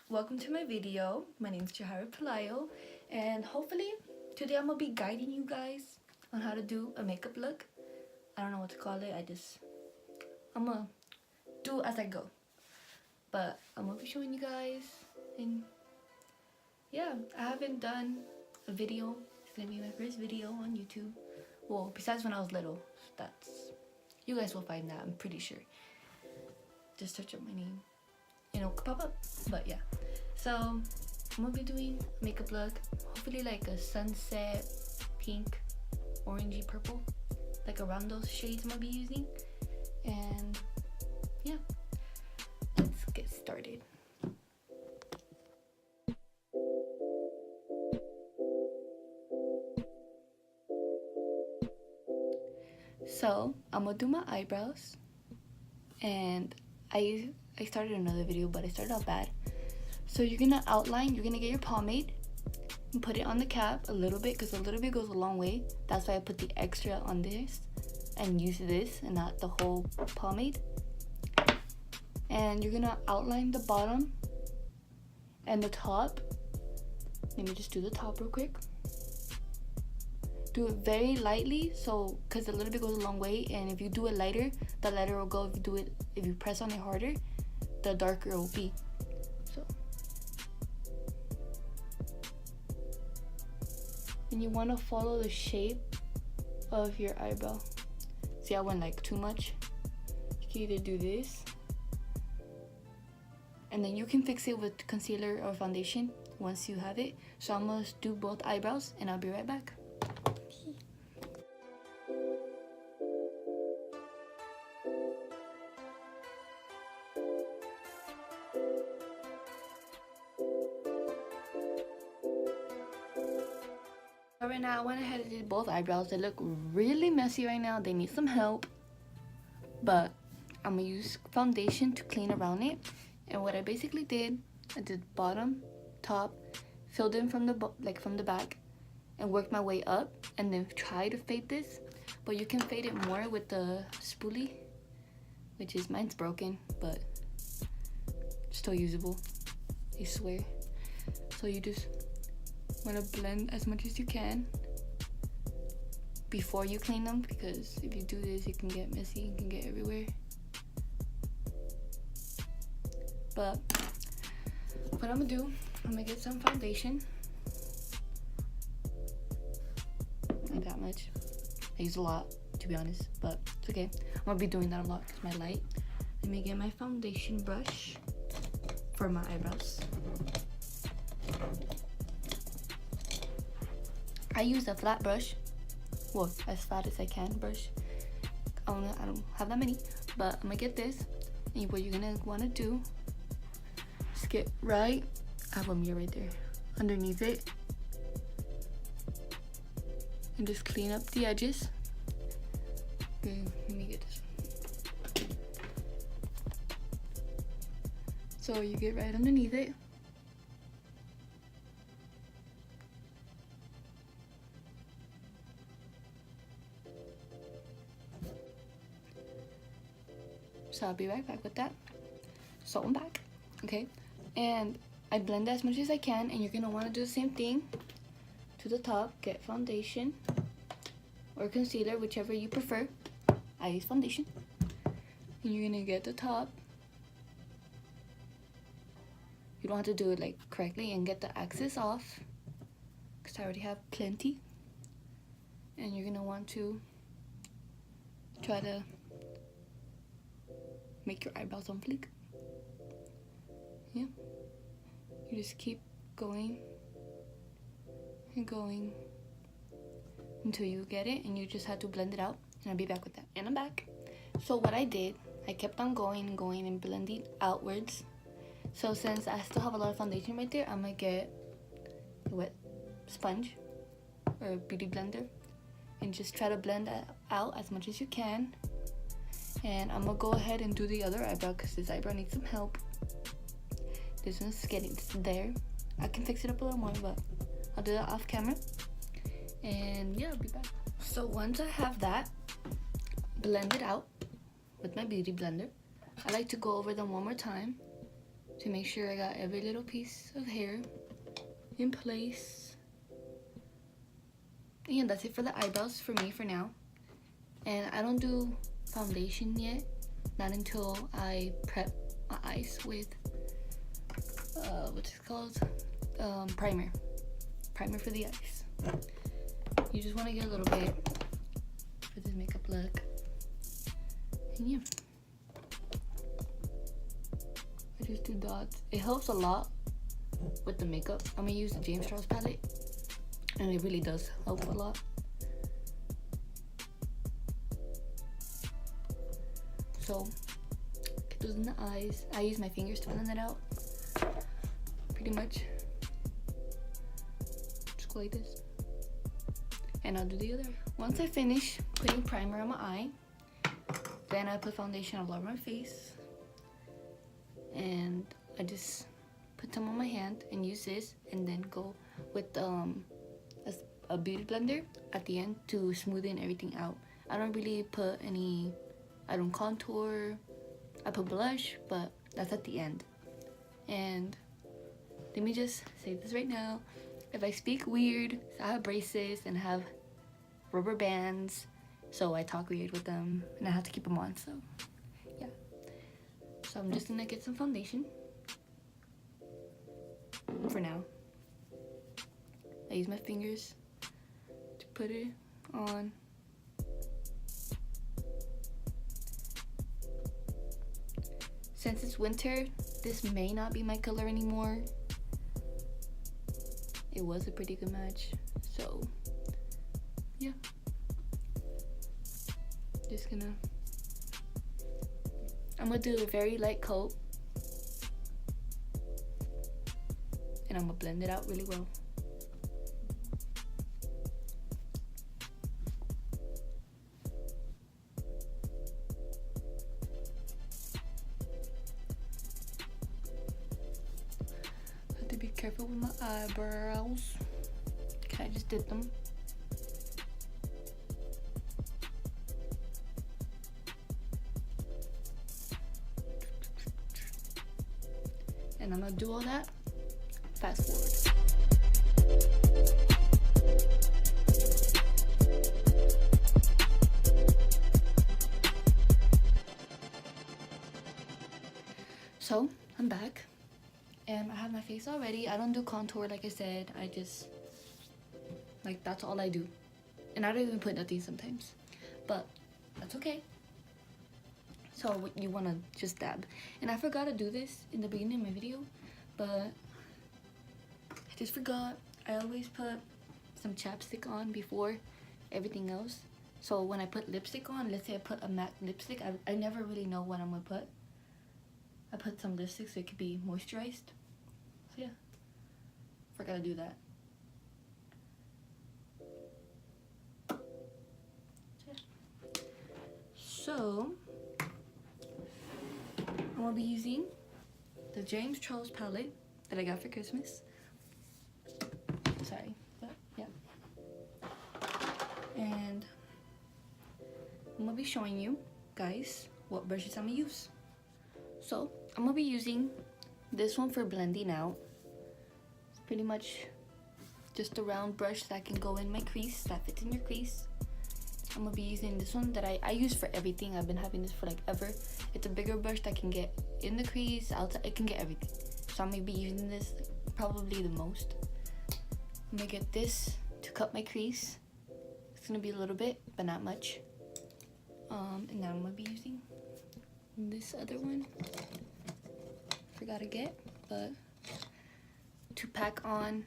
welcome to my video. My name is Jahara Palayo, and hopefully today I'm gonna be guiding you guys on how to do a makeup look. I don't know what to call it. I'm gonna do as I go, but I'm gonna be showing you guys. And yeah, I haven't done a video. It's gonna be my first video on YouTube. Well, besides when I was little, that's you guys will find that. I'm pretty sure. Just search up my name. It'll pop up. But yeah, so I'm gonna be doing a makeup look, hopefully like a sunset pink, orangey purple, like around those shades I'm gonna be using. And yeah, let's get started. So I'm gonna do my eyebrows, and I started another video, but I started out bad. So you're gonna outline, you're gonna get your pomade and put it on the cap a little bit, because a little bit goes a long way. That's why I put the extra on this and use this and not the whole pomade. And you're gonna outline the bottom and the top. Let me just do the top real quick. Do it very lightly, so because a little bit goes a long way, and if you do it lighter, the lighter will go. If you press on it harder, the darker it will be. So, and you want to follow the shape of your eyebrow. See, I went like too much. You can either do this, and then you can fix it with concealer or foundation once you have it. So I'm gonna do both eyebrows, and I'll be right back. Right now, I went ahead and did both eyebrows. They look really messy right now. They need some help. But I'm gonna use foundation to clean around it. And what I basically did, I did bottom, top, filled in from the back, and worked my way up. And then try to fade this. But you can fade it more with the spoolie, which is, mine's broken, but still usable, I swear. So you just want to blend as much as you can before you clean them, because if you do this, it can get messy, it can get everywhere. But what I'm gonna do, I'm gonna get some foundation. Not that much. I use a lot, to be honest, but it's okay. I'm gonna be doing that a lot because my light. Let me get my foundation brush for my eyebrows. I use a flat brush, well, as flat as I can brush. I don't have that many, but I'm gonna get this. And what you're gonna wanna do is get right, I have a mirror right there, underneath it. And just clean up the edges. Okay, let me get this one. So you get right underneath it. So I'll be right back with that. So I'm back, okay? And I blend as much as I can, and you're gonna wanna do the same thing to the top. Get foundation or concealer, whichever you prefer. I use foundation. And you're gonna get the top. You don't have to do it like correctly, and get the excess off, because I already have plenty. And you're gonna want to try to make your eyebrows on fleek. Yeah. You just keep going and going until you get it, and you just have to blend it out. And I'll be back with that. And I'm back. So what I did, I kept on going and going and blending outwards. So since I still have a lot of foundation right there, I'm gonna get a wet sponge or a beauty blender and just try to blend that out as much as you can. And I'm gonna go ahead and do the other eyebrow, because this eyebrow needs some help. This one's getting there. I can fix it up a little more, but I'll do that off camera. And yeah, I'll be back. So once I have that blended out with my beauty blender, I like to go over them one more time to make sure I got every little piece of hair in place. And that's it for the eyebrows for me for now. And I don't do foundation yet, not until I prep my eyes with what's it called, primer for the eyes. You just want to get a little bit for this makeup look. And yeah, I just do dots. It helps a lot with the makeup. I'm gonna use the James Charles palette, and it really does help a lot. So get those in the eyes. I use my fingers to blend it out, pretty much just go like this, and I'll do the other. Once I finish putting primer on my eye, then I put foundation all over my face, and I just put some on my hand and use this, and then go with a beauty blender at the end to smoothen everything out. I don't really put any, I don't contour. I put blush, but that's at the end. And let me just say this right now. If I speak weird, I have braces and have rubber bands, so I talk weird with them and I have to keep them on, so yeah. So I'm just gonna get some foundation for now. I use my fingers to put it on. Since it's winter, this may not be my color anymore. It was a pretty good match, so yeah. Just gonna, I'm gonna do a very light coat, and I'm gonna blend it out really well. Have to be careful with my eyebrows. Okay, I just did them. And I'm gonna do all that fast forward. So I'm back, and I have my face all ready. I don't do contour, like I said. I just, like, that's all I do. And I don't even put nothing sometimes, but that's okay. So you want to just dab. And I forgot to do this in the beginning of my video, but I just forgot. I always put some chapstick on before everything else. So when I put lipstick on, let's say I put a matte lipstick, I never really know what I'm going to put. I put some lipstick so it could be moisturized. So yeah, forgot to do that. So I'm gonna be using the James Charles palette that I got for Christmas. Sorry, but yeah. And I'm gonna be showing you guys what brushes I'm gonna use. So I'm gonna be using this one for blending out. It's pretty much just a round brush that can go in my crease, that fits in your crease. I'm gonna be using this one that I use for everything. I've been having this for like ever. It's a bigger brush that can get in the crease, outside, it can get everything. So I'm gonna be using this probably the most. I'm gonna get this to cut my crease. It's gonna be a little bit, but not much. And now I'm gonna be using this other one. Forgot to get, but to pack on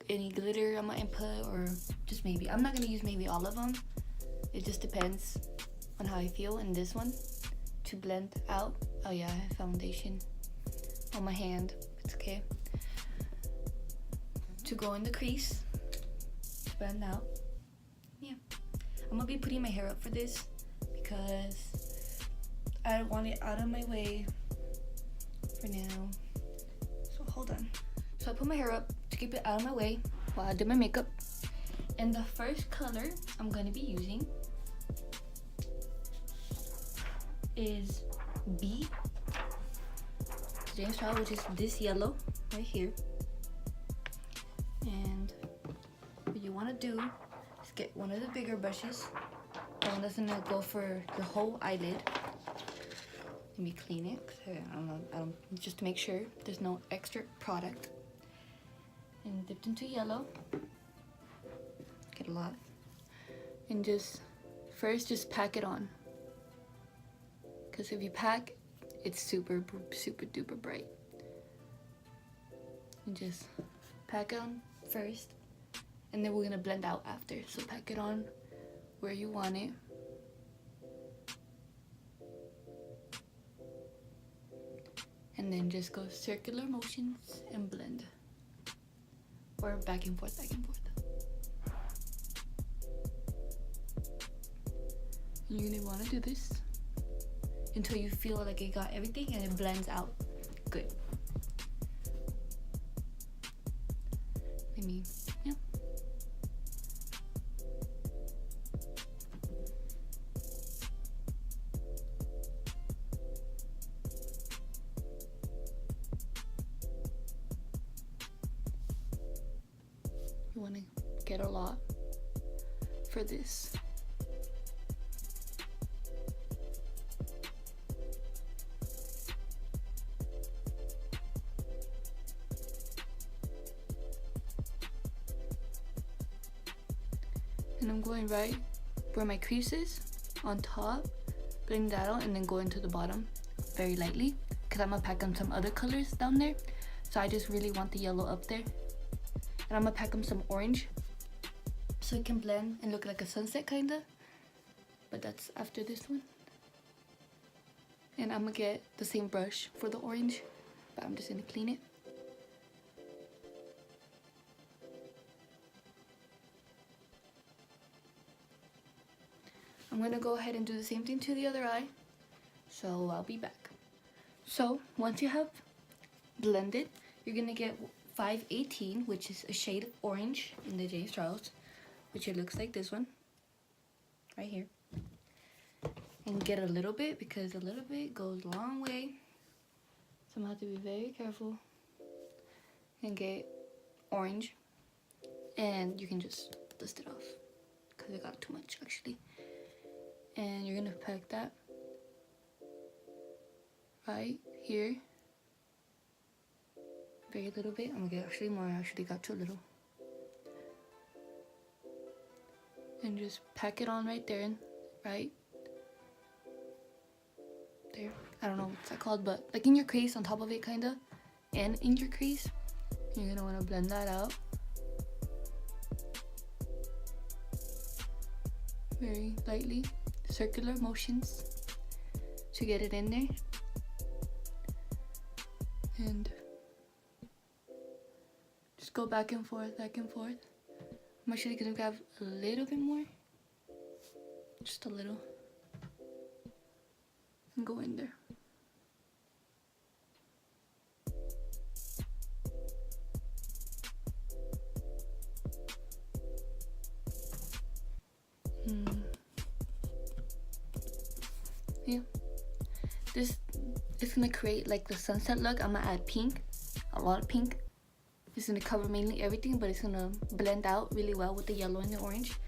any glitter on my input, or just maybe. I'm not gonna use maybe all of them. It just depends on how I feel. And this one to blend out. Oh yeah, I have foundation on my hand. It's okay. To go in the crease, to blend out. Yeah, I'm gonna be putting my hair up for this because I want it out of my way for now. So hold on. So I put my hair up to keep it out of my way while I do my makeup. And the first color I'm gonna be using is B. James Charles, which is this yellow right here. And what you want to do is get one of the bigger brushes, the one that's gonna go for the whole eyelid. Let me clean it, 'cause I don't know, just to make sure there's no extra product. And dipped into yellow. Get a lot. And just pack it on. Because if you pack, it's super duper bright. And just pack it on first, and then we're gonna blend out after. So pack it on where you want it. And then just go circular motions and blend. Or back and forth, back and forth. And you're gonna wanna do this until you feel like it got everything and it blends out good. Yeah. You want to get a lot for this. And I'm going right where my crease is, on top, blend that out, and then go into the bottom very lightly, because I'm gonna pack on some other colors down there. So I just really want the yellow up there. And I'm gonna pack on some orange so it can blend and look like a sunset kinda. But that's after this one. And I'm gonna get the same brush for the orange, but I'm just gonna clean it. I'm gonna go ahead and do the same thing to the other eye. So I'll be back. So once you have blended, you're gonna get 518, which is a shade of orange in the James Charles, which it looks like this one right here. And get a little bit, because a little bit goes a long way. So I'm gonna have to be very careful. And get orange, and you can just dust it off because it got too much actually. And you're gonna pack that right here. Very little bit. I'm gonna get actually more. I actually got too little. And just pack it on right there, and right there. I don't know what's that called, but like in your crease, on top of it kinda, and in your crease. You're gonna wanna blend that out. Very lightly. Circular motions to get it in there. And just go back and forth, back and forth. I'm actually gonna grab a little bit more. Just a little. And go in there. Yeah, this is gonna create like the sunset look. I'm gonna add pink, a lot of pink. It's gonna cover mainly everything, but it's gonna blend out really well with the yellow and the orange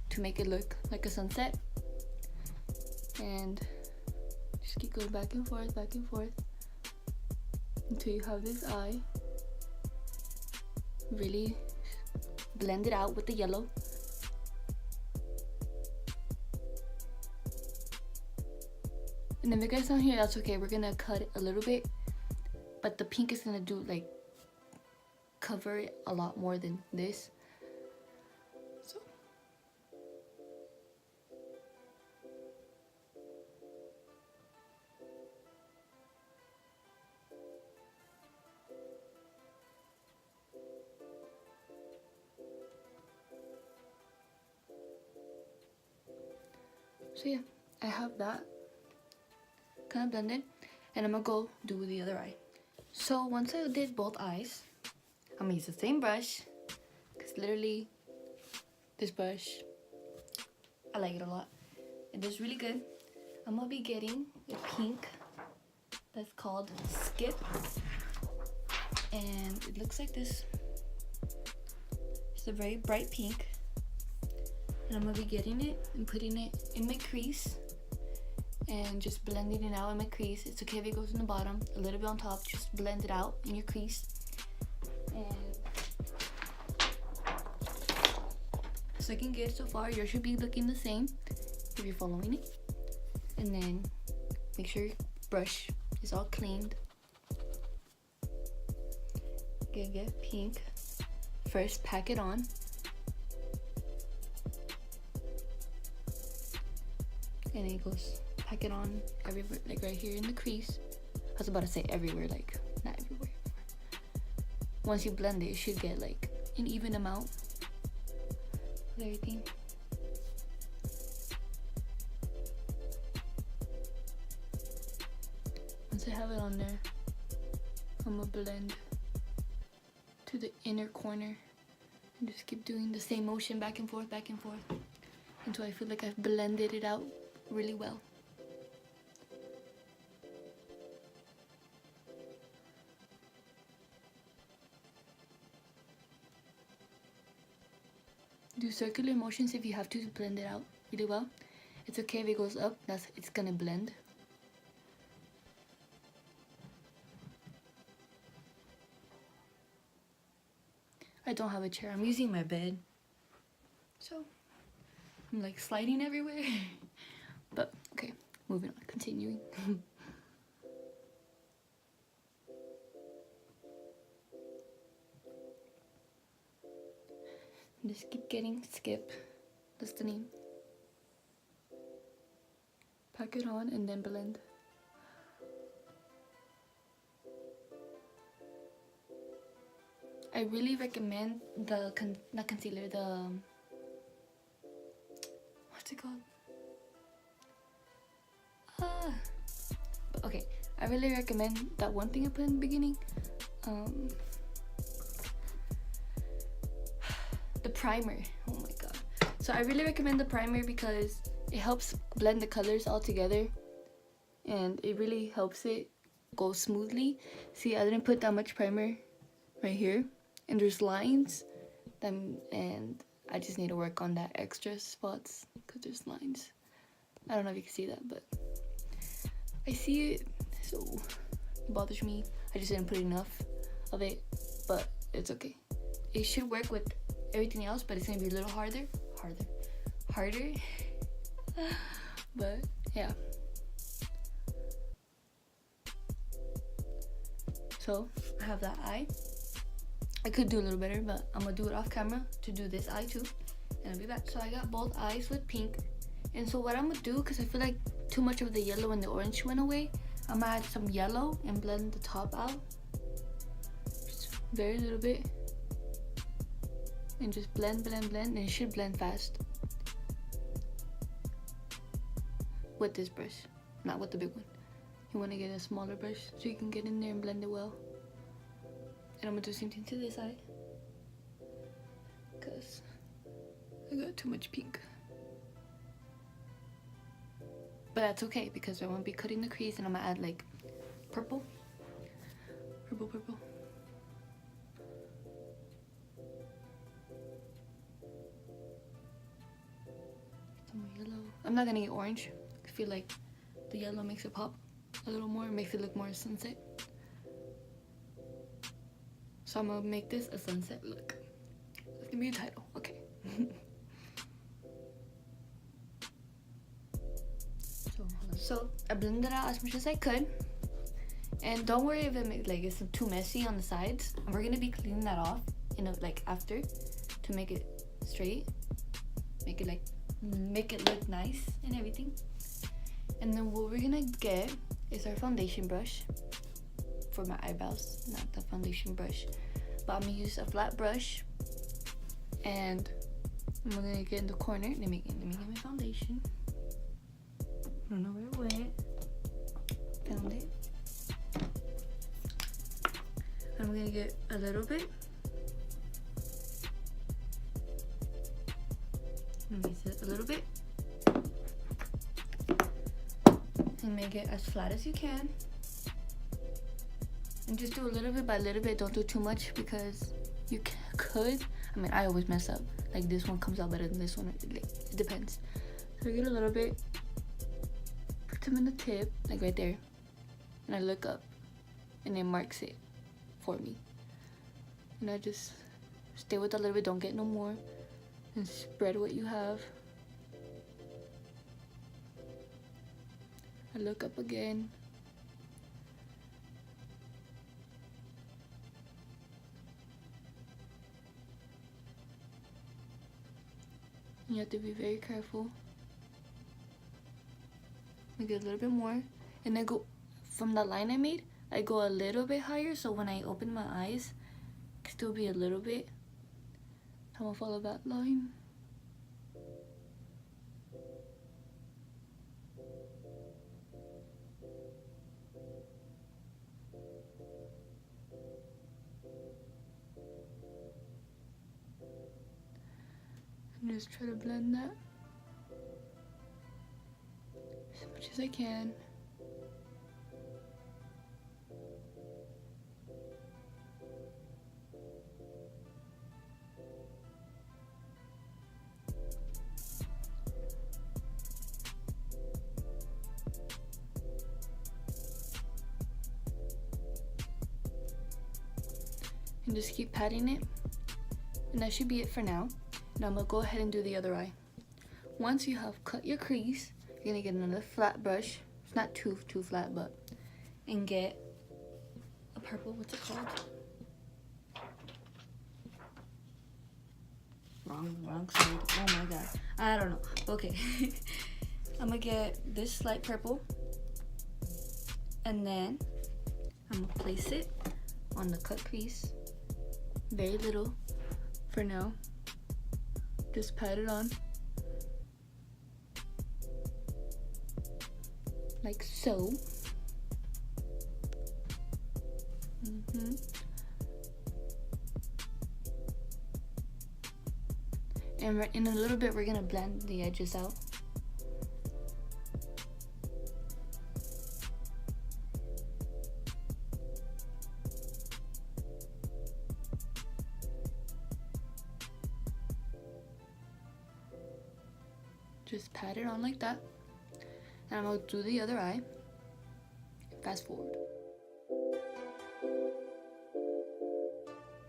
to make it look like a sunset. And just keep going back and forth until you have this eye really blended out with the yellow. And if it gets down here, that's okay. We're gonna cut it a little bit, but the pink is gonna do like cover it a lot more than this. So yeah, I have that kind of blended, and I'm gonna go do the other eye. So once I did both eyes, I'm gonna use the same brush, because literally this brush, I like it a lot. It does really good. I'm gonna be getting a pink that's called Skip, and it looks like this. It's a very bright pink, and I'm gonna be getting it and putting it in my crease and just blending it out in my crease. It's okay if it goes in the bottom, a little bit on top, just blend it out in your crease. And so looking good so far. Yours should be looking the same if you're following it. And then make sure your brush is all cleaned. Get pink. First, pack it on. And then it goes, pack it on everywhere, like right here in the crease. I was about to say everywhere, like not everywhere. Once you blend it, it should get like an even amount of everything. Once I have it on there, I'm gonna blend to the inner corner and just keep doing the same motion back and forth until I feel like I've blended it out really well. Do circular motions if you have to blend it out really well. It's okay if it goes up, it's gonna blend. I don't have a chair, I'm using my bed. So I'm like sliding everywhere. But okay, moving on, continuing. Just keep getting Skip. That's the name. Pack it on and then blend. I really recommend the not concealer, the what's it called? Okay, I really recommend that one thing I put in the beginning. The primer. Oh my god. So I really recommend the primer because it helps blend the colors all together and it really helps it go smoothly. See, I didn't put that much primer right here, and there's lines and I just need to work on that extra spots because there's lines. I don't know if you can see that, but I see it, so it bothers me. I just didn't put enough of it, but it's okay. It should work with everything else, but it's gonna be a little harder. But yeah. So I have that eye. I could do a little better, but I'm gonna do it off camera to do this eye too, and I'll be back. So I got both eyes with pink, and so what I'm gonna do, because I feel like too much of the yellow and the orange went away, I'm gonna add some yellow and blend the top out just very little bit, and just blend, and it should blend fast with this brush, not with the big one. You want to get a smaller brush so you can get in there and blend it well. And I'm gonna do the same thing to this side because I got too much pink. But that's okay because I won't be cutting the crease, and I'm gonna add like purple. Some more yellow. I'm not gonna get orange. I feel like the yellow makes it pop a little more, makes it look more sunset. So I'm gonna make this a sunset look. That's gonna be a title, okay. So I blended out as much as I could. And don't worry if it's too messy on the sides. We're gonna be cleaning that off, like after, to make it straight. Make it look nice and everything. And then what we're gonna get is our foundation brush for my eyebrows, not the foundation brush. But I'm gonna use a flat brush, and I'm gonna get in the corner. Let me get my foundation. I don't know where it went. Found it. I'm gonna get a little bit. Let me see, a little bit. And make it as flat as you can. And just do a little bit by little bit. Don't do too much because you could. I mean, I always mess up. Like this one comes out better than this one. It depends. So I get a little bit, put them in the tip, like right there, and I look up, and it marks it for me. And I just stay with a little bit. Don't get no more, and spread what you have. I look up again. You have to be very careful. I get a little bit more, and I go from the line I made. I go a little bit higher, so when I open my eyes, it can still be a little bit. I'm gonna follow that line. And just try to blend that as much as I can. And just keep patting it. And that should be it for now. Now I'm gonna go ahead and do the other eye. Once you have cut your crease, you're gonna get another flat brush. It's not too flat, but, and get a purple, what's it called? Wrong side. Oh my god. I don't know. Okay. I'm gonna get this light purple, and then I'm gonna place it on the cut crease. Very little for now. Just pat it on. Like so. And in a little bit, we're gonna blend the edges out. Just pat it on like that. And I'm gonna do the other eye. Fast forward.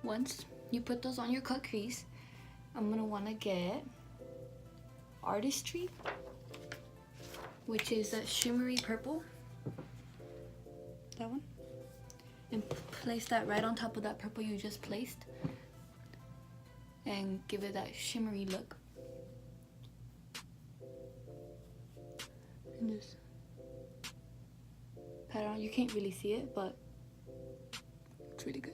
Once you put those on your cut crease, I'm gonna wanna get Artistry, which is that shimmery purple. That one. And place that right on top of that purple you just placed. And give it that shimmery look. And just pat it on. You can't really see it, but it's really good.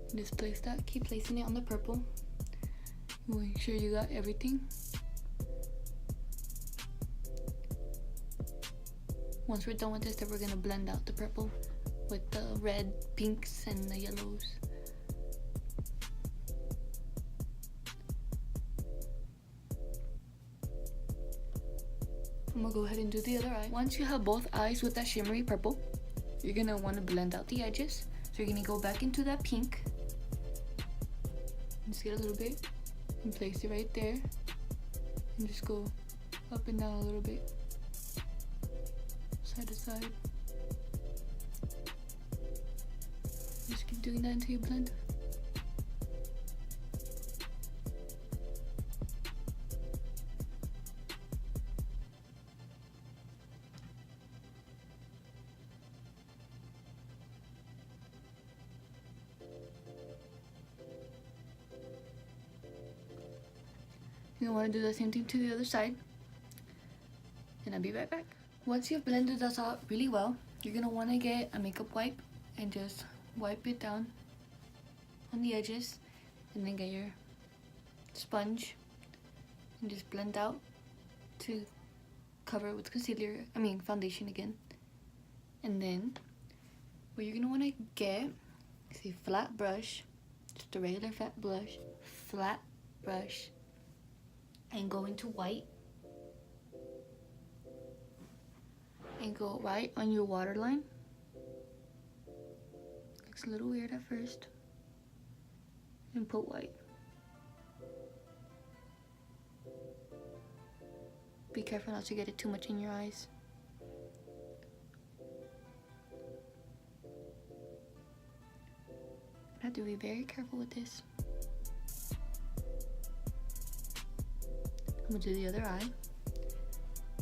And just place that. Keep placing it on the purple. Make sure you got everything. Once we're done with this, then we're gonna blend out the purple with the red, pinks, and the yellows. I'm gonna go ahead and do the other eye. Once you have both eyes with that shimmery purple, you're gonna wanna blend out the edges. So you're gonna go back into that pink. Just get a little bit and place it right there. And just go up and down a little bit. Side to side. Just keep doing that until you blend. You're gonna want to do the same thing to the other side. And I'll be right back. Once you've blended this out really well, you're gonna want to get a makeup wipe and just wipe it down on the edges, and then get your sponge and just blend out to cover it with foundation again. And then what you're gonna want to get See, flat brush, just a regular flat brush, and go into white, and go right on your waterline. Looks a little weird at first, and put white. Be careful not to get it too much in your eyes. I have to be very careful with this. I'm gonna do the other eye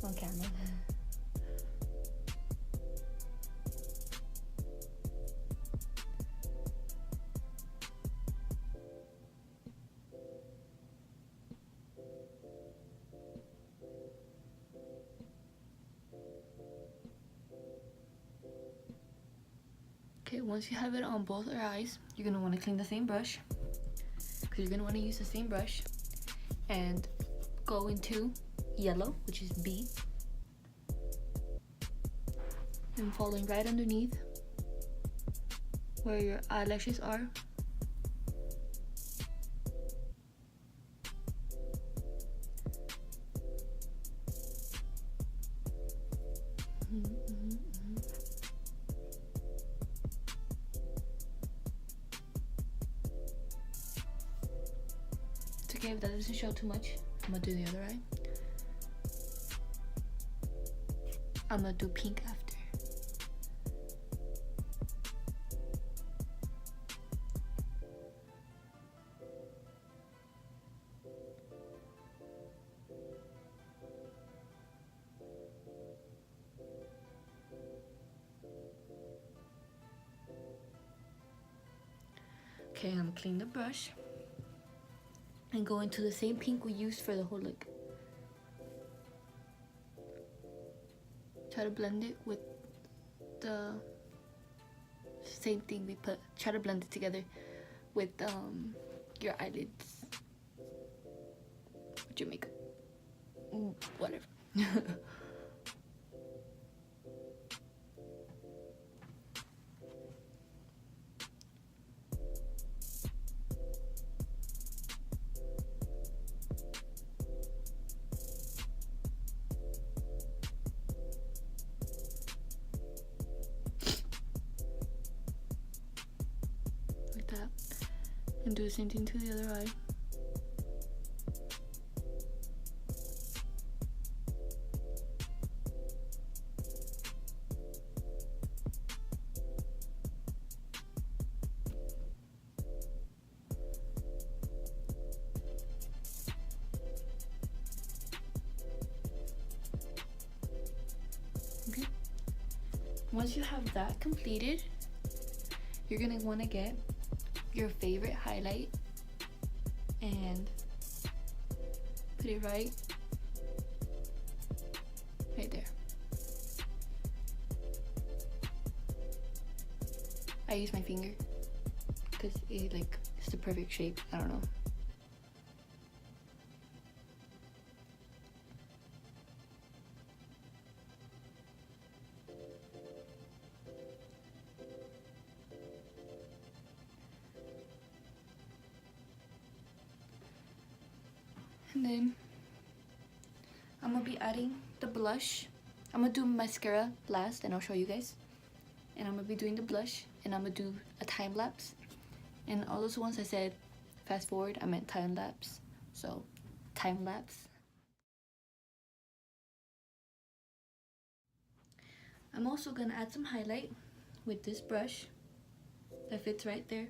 on camera. Okay, once you have it on both your eyes, you're gonna want to clean the same brush, because you're gonna want to use the same brush, and go into yellow, which is B, and following right underneath where your eyelashes are. It's okay if that doesn't show too much. I'm gonna do the other eye. I'm gonna do pink after. Okay, I'm gonna clean the brush and go into the same pink we used for the whole look. Try to blend it with the same thing we put. Try to blend it together with your eyelids. With your makeup. Whatever. That, and do the same thing to the other eye. Okay, once you have that completed, you're gonna want to get your favorite highlight and put it right there. I use my finger because it's the perfect shape. I don't know. And then I'm gonna be adding the blush. I'm gonna do mascara last and I'll show you guys. And I'm gonna be doing the blush and I'm gonna do a time lapse. And all those ones I said fast forward, I meant time lapse. So time lapse. I'm also gonna add some highlight with this brush that fits right there.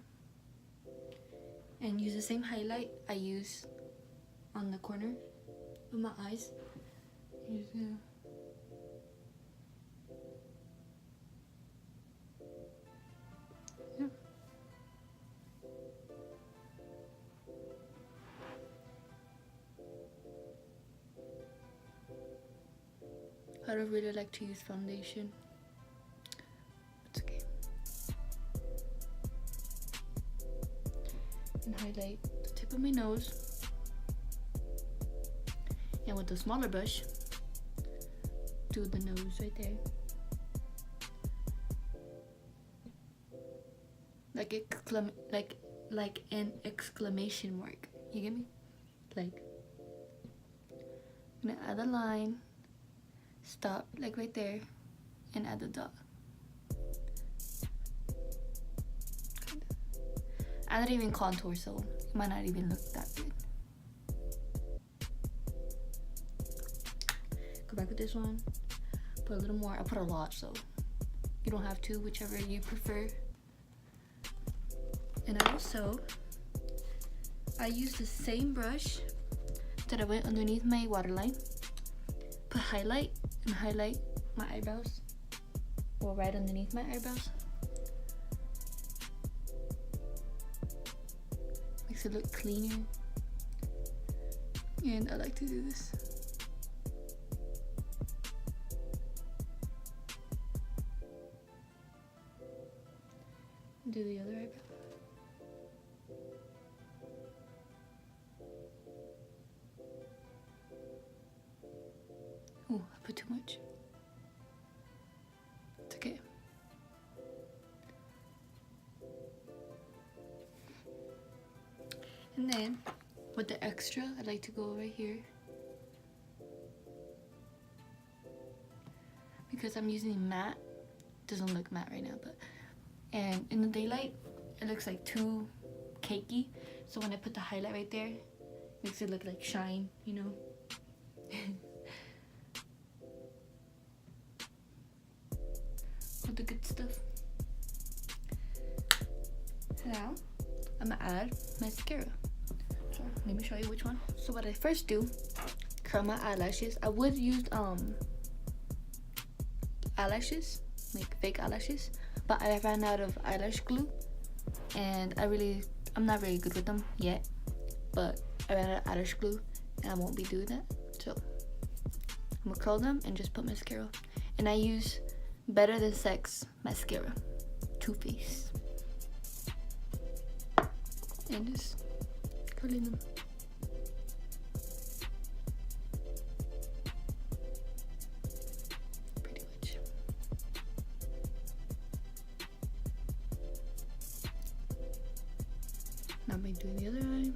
And use the same highlight I use on the corner of my eyes. I don't really like to use foundation. It's okay. And highlight the tip of my nose. And with the smaller brush, do the nose right there. like an exclamation mark. You get me? Like, I'm gonna add a line, stop like right there, and add the dot. I don't even contour, so it might not even look that good. Go back with this one, put a little more. I put a lot, so you don't have to, whichever you prefer. And I use the same brush that I went underneath my waterline, put highlight and highlight my eyebrows, or right underneath my eyebrows. Makes it look cleaner. And I like to do this. Do the other eyebrow. Oh, I put too much. It's okay. And then with the extra, I like to go right here, because I'm using matte. Doesn't look matte right now, but and in the daylight it looks like too cakey. So when I put the highlight right there, it makes it look like shine, you know. All the good stuff. Now I'm gonna add mascara. So let me show you which one. So what I first do, curl my eyelashes. I would use eyelashes, like fake eyelashes, but I ran out of eyelash glue, and I'm not very good with them yet, but I ran out of eyelash glue and I won't be doing that. So I'm gonna curl them and just put mascara. And I use Better Than Sex mascara, Too Faced, and just curling them. Pretty much. Now I'm doing the other eye.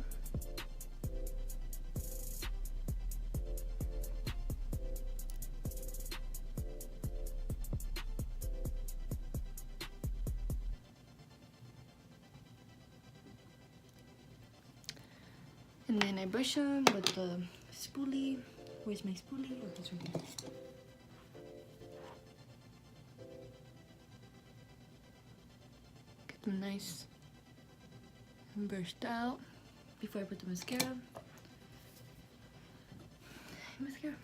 And then I brush them with the spoolie. Where's my spoolie? Oh, it's right here. Get them nice and brushed out before I put the mascara. Mascara.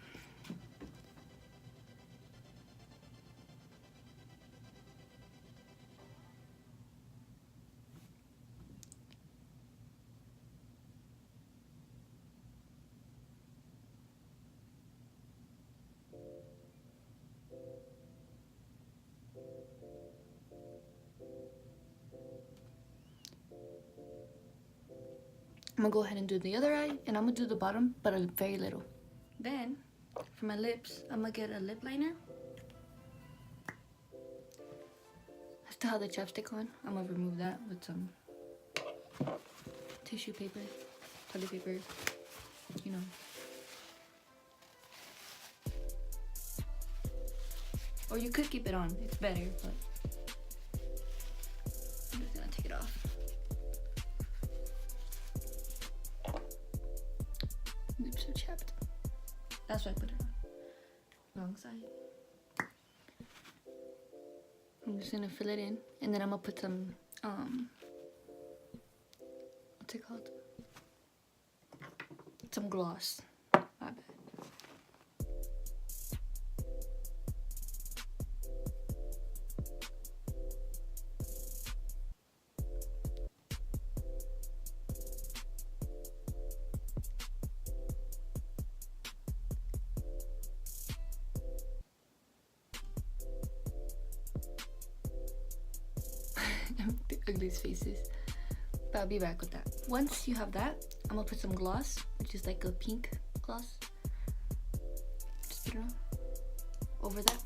I'm gonna go ahead and do the other eye, and I'm gonna do the bottom, but a very little. Then, for my lips, I'm gonna get a lip liner. I still have the chapstick on. I'm gonna remove that with some tissue paper, toilet paper, you know. Or you could keep it on, it's better, but I'm just gonna take it off. Lips are chapped. That's why I put it on. Wrong side. I'm just gonna fill it in, and then I'm gonna put some, what's it called? Some gloss. My bad. The ugliest faces, but I'll be back with that. Once you have that, I'm gonna put some gloss, which is like a pink gloss. Just put it on over that. .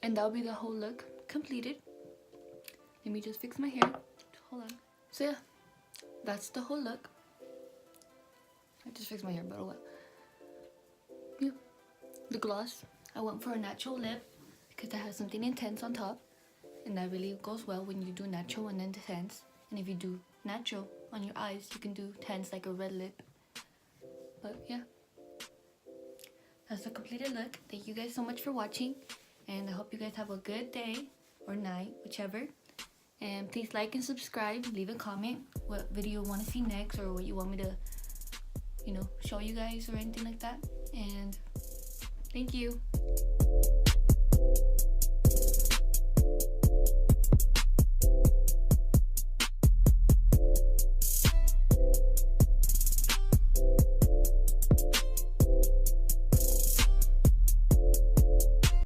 And that'll be the whole look completed. Let me just fix my hair. Hold on. So yeah, that's the whole look. I just fixed my hair, but oh well. Yeah. The gloss, I went for a natural lip because that has something intense on top, and that really goes well when you do natural and then intense. And if you do natural on your eyes, you can do tense like a red lip. But yeah, that's the completed look. Thank you guys so much for watching, and I hope you guys have a good day or night, whichever. And please like and subscribe. Leave a comment what video you want to see next, or what you want me to, show you guys or anything like that. And thank you.